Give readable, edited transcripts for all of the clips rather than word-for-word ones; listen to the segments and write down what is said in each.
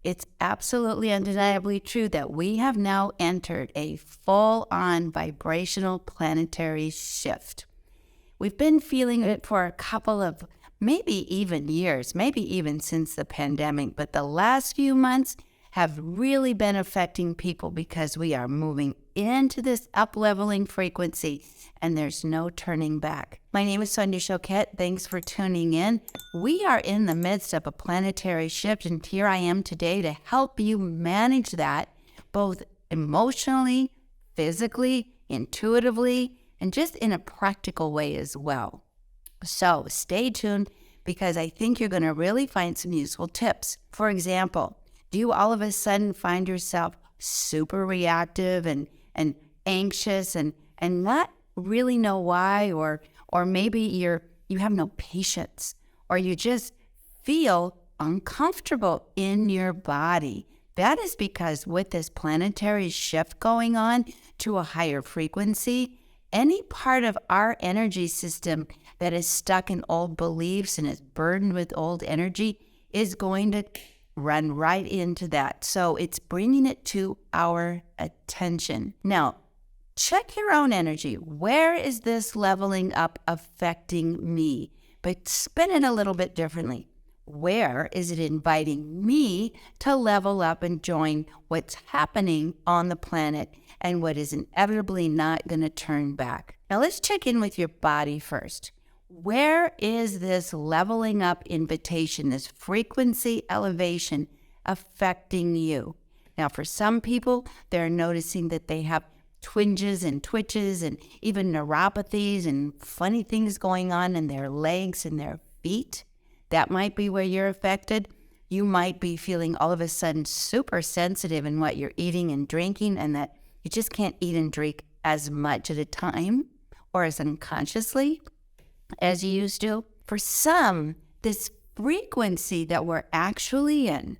It's absolutely undeniably true that we have now entered a full-on vibrational planetary shift. We've been feeling it for a couple of maybe even years, maybe even since the pandemic, but the last few months have really been affecting people because we are moving into this up-leveling frequency and there's no turning back. My name is Sonia Choquette. Thanks for tuning in. We are in the midst of a planetary shift, and here I am today to help you manage that both emotionally, physically, intuitively, and just in a practical way as well. So stay tuned because I think you're going to really find some useful tips. For example, do you all of a sudden find yourself super reactive and anxious and not really know why, or maybe you have no patience, or you just feel uncomfortable in your body? That is because with this planetary shift going on to a higher frequency, any part of our energy system that is stuck in old beliefs and is burdened with old energy is going to run right into that. So it's bringing it to our attention. Now, check your own energy. Where is this leveling up affecting me? But spin it a little bit differently. Where is it inviting me to level up and join what's happening on the planet and what is inevitably not going to turn back? Now let's check in with your body first. Where is this leveling up invitation, this frequency elevation affecting you? Now, for some people, they're noticing that they have twinges and twitches and even neuropathies and funny things going on in their legs and their feet. That might be where you're affected. You might be feeling all of a sudden super sensitive in what you're eating and drinking, and that you just can't eat and drink as much at a time or as unconsciously as you used to. For some, this frequency that we're actually in,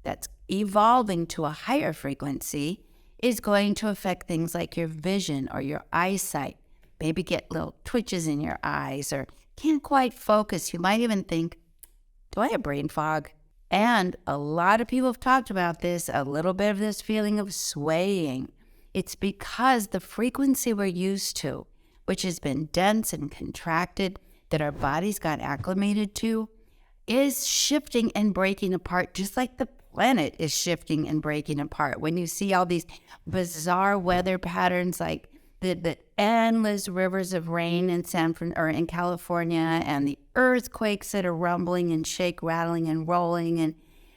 that's evolving to a higher frequency, is going to affect things like your vision or your eyesight. Maybe get little twitches in your eyes or can't quite focus. You might even think, do I have brain fog? And a lot of people have talked about this, a little bit of this feeling of swaying. It's because the frequency we're used to, which has been dense and contracted, that our bodies got acclimated to, is shifting and breaking apart, just like the planet is shifting and breaking apart. When you see all these bizarre weather patterns, like the endless rivers of rain in in California, and the earthquakes that are rumbling and shake, rattling and rolling,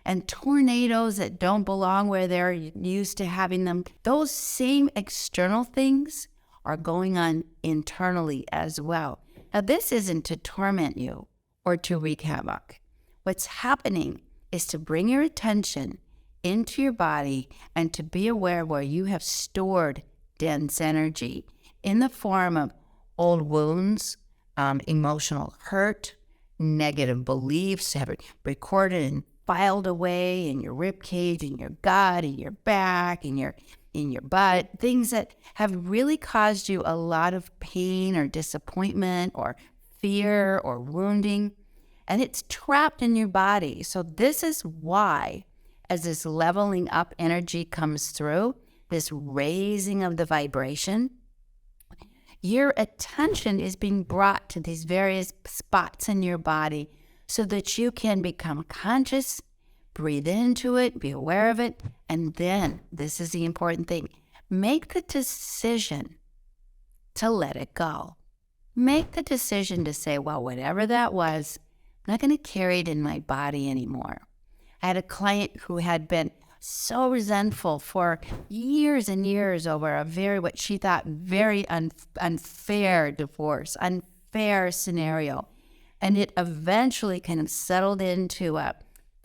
and tornadoes that don't belong where they're used to having them, those same external things are going on internally as well. Now, this isn't to torment you or to wreak havoc. What's happening is to bring your attention into your body and to be aware where you have stored dense energy in the form of old wounds, emotional hurt, negative beliefs, have it recorded and filed away in your rib cage, in your gut, in your back, in your butt, things that have really caused you a lot of pain or disappointment or fear or wounding, and it's trapped in your body. So this is why, as this leveling up energy comes through, this raising of the vibration, your attention is being brought to these various spots in your body so that you can become conscious, breathe into it, be aware of it, and then, this is the important thing, make the decision to let it go. Make the decision to say, well, whatever that was, I'm not going to carry it in my body anymore. I had a client who had been so resentful for years and years over what she thought very unfair divorce, unfair scenario. And it eventually kind of settled into a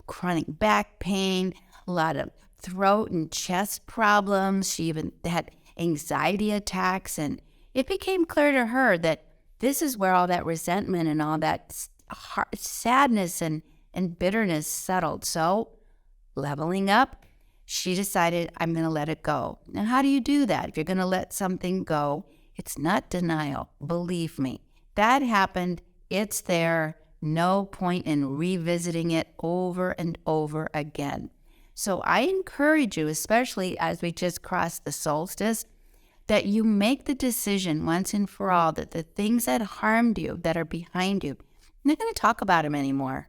chronic back pain, a lot of throat and chest problems. She even had anxiety attacks. And it became clear to her that this is where all that resentment and all that sadness and bitterness settled. So, leveling up, she decided, I'm going to let it go. Now, how do you do that? If you're going to let something go, it's not denial. Believe me, that happened. It's there. No point in revisiting it over and over again. So I encourage you, especially as we just crossed the solstice, that you make the decision once and for all that the things that harmed you, that are behind you, you're not going to talk about them anymore.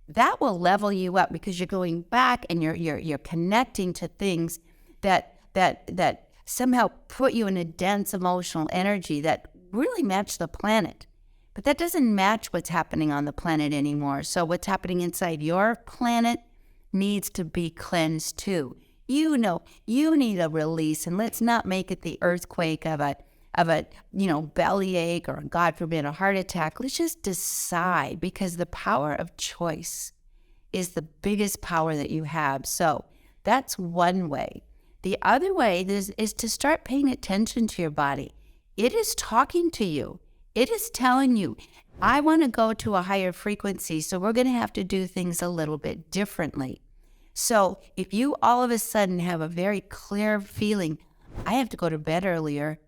That will level you up because you're going back and you're connecting to things that somehow put you in a dense emotional energy that really match the planet. But that doesn't match what's happening on the planet anymore. So what's happening inside your planet needs to be cleansed too. You know, you need a release, and let's not make it the earthquake of a bellyache or, God forbid, a heart attack. Let's just decide, because the power of choice is the biggest power that you have. So that's one way. The other way is to start paying attention to your body. It is talking to you. It is telling you, I want to go to a higher frequency, so we're going to have to do things a little bit differently. So if you all of a sudden have a very clear feeling, I have to go to bed earlier,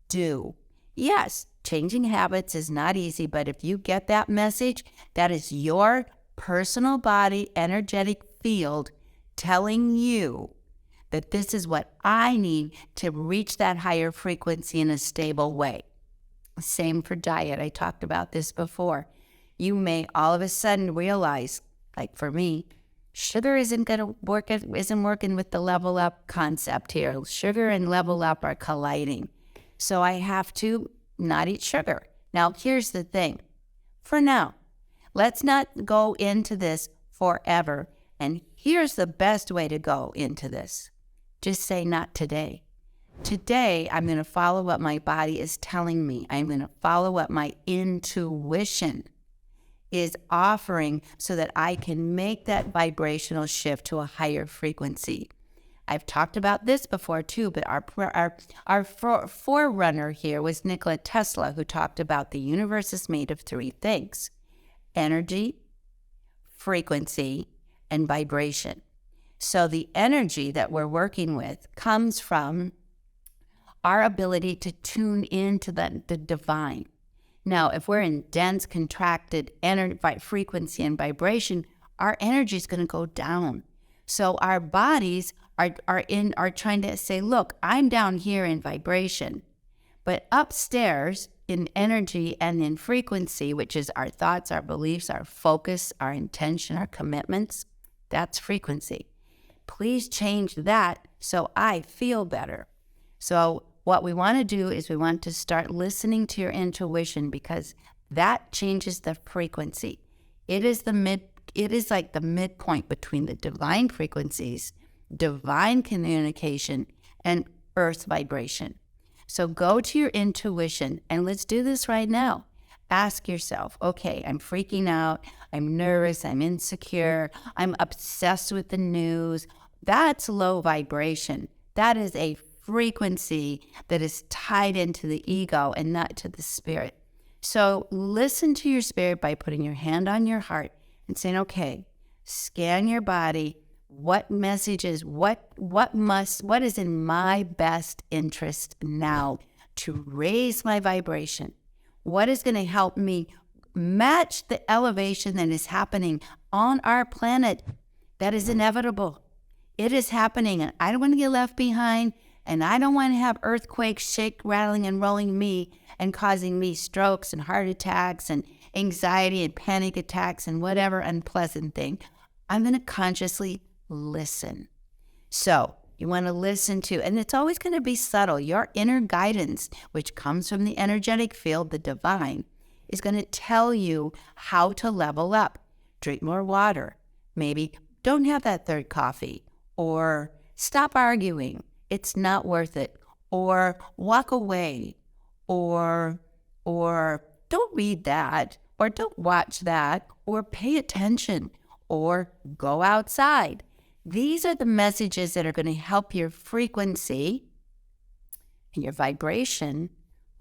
do. Yes, changing habits is not easy, but if you get that message, that is your personal body energetic field telling you that this is what I need to reach that higher frequency in a stable way. Same for diet. I talked about this before. You may all of a sudden realize, like for me, sugar isn't working with the level up concept here. Sugar and level up are colliding. So I have to not eat sugar. Now, here's the thing. For now, let's not go into this forever. And here's the best way to go into this. Just say not today. Today, I'm going to follow what my body is telling me. I'm going to follow what my intuition is offering so that I can make that vibrational shift to a higher frequency. I've talked about this before too, but our forerunner here was Nikola Tesla, who talked about the universe is made of three things: energy, frequency, and vibration. So the energy that we're working with comes from our ability to tune into the divine. Now, if we're in dense, contracted frequency and vibration, our energy is going to go down. So our bodies are trying to say, look, I'm down here in vibration, but upstairs in energy and in frequency, which is our thoughts, our beliefs, our focus, our intention, our commitments, that's frequency. Please change that so I feel better. So what we want to do is we want to start listening to your intuition, because that changes the frequency. It is like the midpoint between the divine frequencies, divine communication, and earth vibration. So go to your intuition, and let's do this right now. Ask yourself, okay, I'm freaking out, I'm nervous, I'm insecure, I'm obsessed with the news. That's low vibration. That is a frequency that is tied into the ego and not to the spirit. So listen to your spirit by putting your hand on your heart and saying, okay, scan your body. What messages, what is in my best interest now to raise my vibration? What is going to help me match the elevation that is happening on our planet? That is inevitable. It is happening, and I don't want to get left behind, and I don't want to have earthquakes shake, rattling, and rolling me and causing me strokes and heart attacks and anxiety and panic attacks and whatever unpleasant thing. I'm going to consciously listen. So you want to listen to, and it's always going to be subtle. Your inner guidance, which comes from the energetic field, the divine, is going to tell you how to level up. Drink more water. Maybe don't have that third coffee, or stop arguing. It's not worth it. Or walk away, or don't read that, or don't watch that, or pay attention, or go outside. These are the messages that are going to help your frequency and your vibration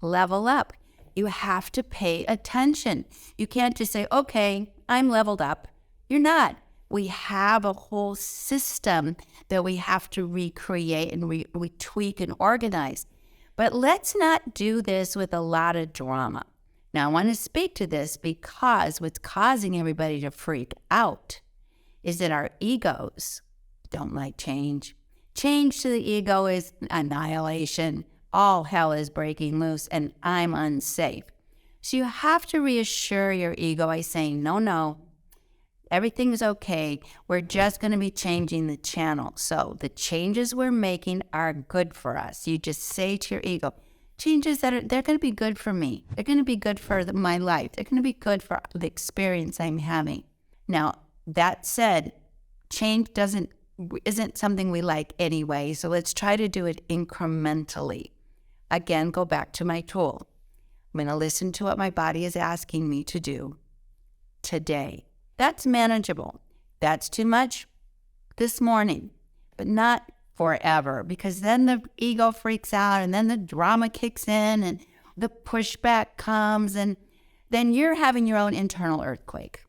level up. You have to pay attention. You can't just say, okay, I'm leveled up. You're not. We have a whole system that we have to recreate and we tweak and organize. But let's not do this with a lot of drama. Now, I want to speak to this because what's causing everybody to freak out is that our egos don't like change. Change to the ego is annihilation. All hell is breaking loose and I'm unsafe. So you have to reassure your ego by saying, no, everything's okay. We're just going to be changing the channel. So the changes we're making are good for us. You just say to your ego, changes they're going to be good for me. They're going to be good for my life. They're going to be good for the experience I'm having. Now, that said, change isn't something we like anyway. So let's try to do it incrementally. Again, go back to my tool. I'm going to listen to what my body is asking me to do today. That's manageable. That's too much this morning, but not forever, because then the ego freaks out and then the drama kicks in and the pushback comes and then you're having your own internal earthquake.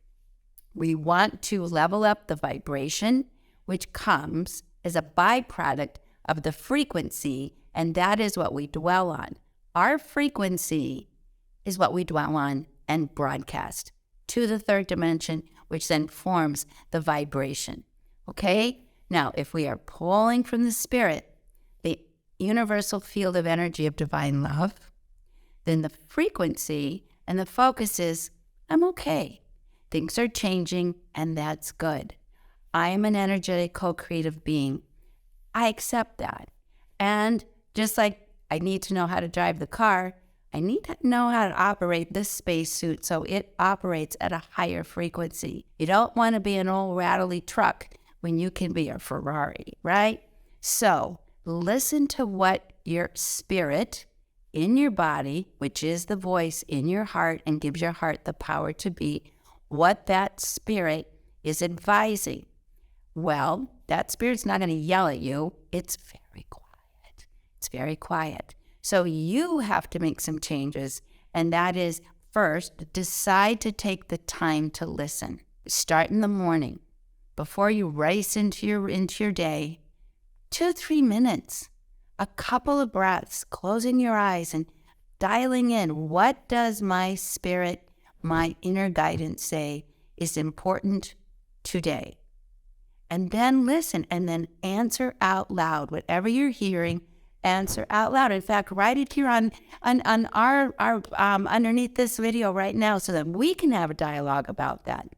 We want to level up the vibration, which comes as a byproduct of the frequency, and that is what we dwell on. Our frequency is what we dwell on and broadcast to the third dimension, which then forms the vibration. Okay? Now, if we are pulling from the spirit, the universal field of energy of divine love, then the frequency and the focus is, I'm okay. Things are changing, and that's good. I am an energetic co-creative being. I accept that. And just like I need to know how to drive the car, I need to know how to operate this spacesuit so it operates at a higher frequency. You don't want to be an old rattly truck when you can be a Ferrari, right? So listen to what your spirit in your body, which is the voice in your heart and gives your heart the power to be, what that spirit is advising. Well, that spirit's not going to yell at you. It's very quiet. It's very quiet. So you have to make some changes, and that is, first, decide to take the time to listen. Start in the morning. Before you race into your day, 2-3 minutes, a couple of breaths, closing your eyes and dialing in. What does my spirit, my inner guidance say is important today? And then listen, and then answer out loud. Whatever you're hearing, answer out loud. In fact, write it here on our underneath this video right now so that we can have a dialogue about that.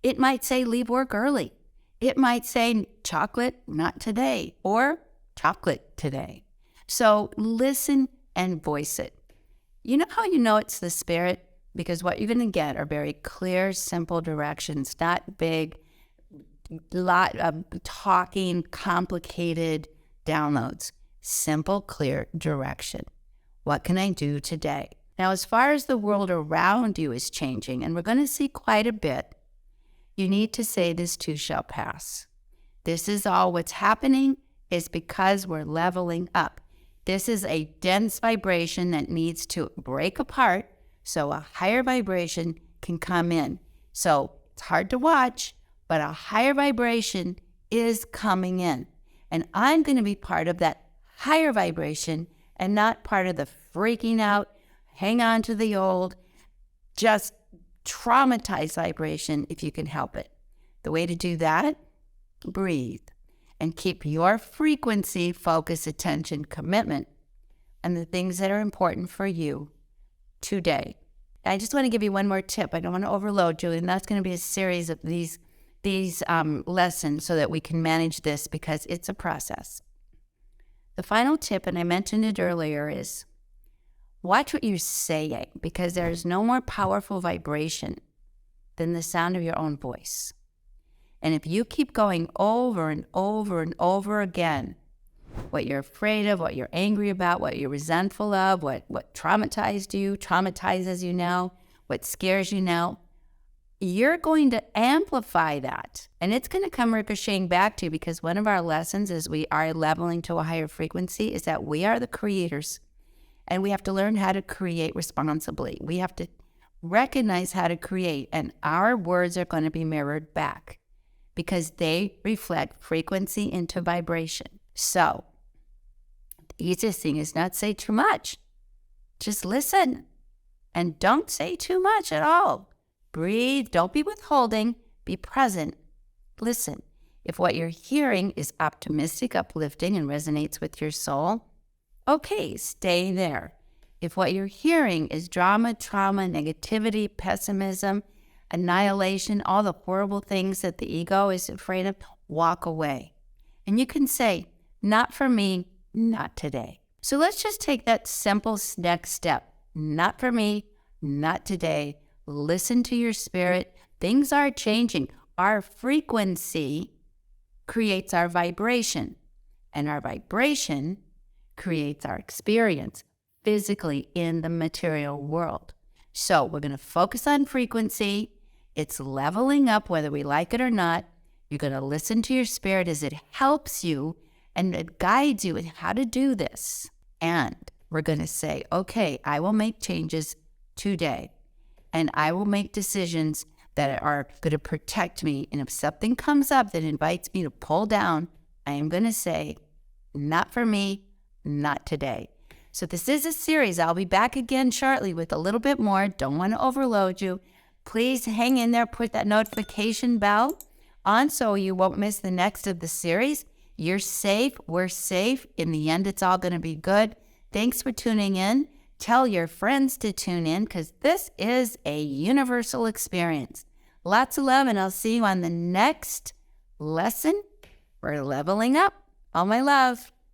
It might say leave work early. It might say chocolate, not today, or chocolate today. So listen and voice it. You know how you know it's the spirit? Because what you're going to get are very clear, simple directions, not big, lot of talking, complicated downloads. Simple, clear direction. What can I do today? Now, as far as the world around you is changing, and we're going to see quite a bit, you need to say this too shall pass. This is all what's happening is because we're leveling up. This is a dense vibration that needs to break apart so a higher vibration can come in. So it's hard to watch, but a higher vibration is coming in. And I'm going to be part of that higher vibration and not part of the freaking out, hang on to the old, just traumatized vibration if you can help it. The way to do that, breathe and keep your frequency, focus, attention, commitment on the things that are important for you today. I just want to give you one more tip. I don't want to overload you, and that's going to be a series of these lessons so that we can manage this because it's a process. The final tip, and I mentioned it earlier, is watch what you're saying because there's no more powerful vibration than the sound of your own voice. And if you keep going over and over and over again, what you're afraid of, what you're angry about, what you're resentful of, what traumatizes you now, what scares you now, you're going to amplify that. And it's going to come ricocheting back to you because one of our lessons as we are leveling to a higher frequency is that we are the creators. And we have to learn how to create responsibly. We have to recognize how to create, and our words are going to be mirrored back because they reflect frequency into vibration. So the easiest thing is not say too much. Just listen and don't say too much at all. Breathe. Don't be withholding. Be present. Listen. If what you're hearing is optimistic, uplifting, and resonates with your soul, okay, stay there. If what you're hearing is drama, trauma, negativity, pessimism, annihilation, all the horrible things that the ego is afraid of, walk away. And you can say, not for me, not today. So let's just take that simple next step. Not for me, not today. Listen to your spirit. Things are changing. Our frequency creates our vibration, and our vibration creates our experience physically in the material world. So we're going to focus on frequency. It's leveling up whether we like it or not. You're going to listen to your spirit as it helps you and it guides you in how to do this. And we're going to say, okay, I will make changes today, and I will make decisions that are going to protect me. And if something comes up that invites me to pull down, I am going to say, not for me, not today. So this is a series. I'll be back again shortly with a little bit more. Don't want to overload you. Please hang in there. Put that notification bell on so you won't miss the next of the series. You're safe. We're safe. In the end, it's all going to be good. Thanks for tuning in. Tell your friends to tune in because this is a universal experience. Lots of love, and I'll see you on the next lesson. We're leveling up. All my love.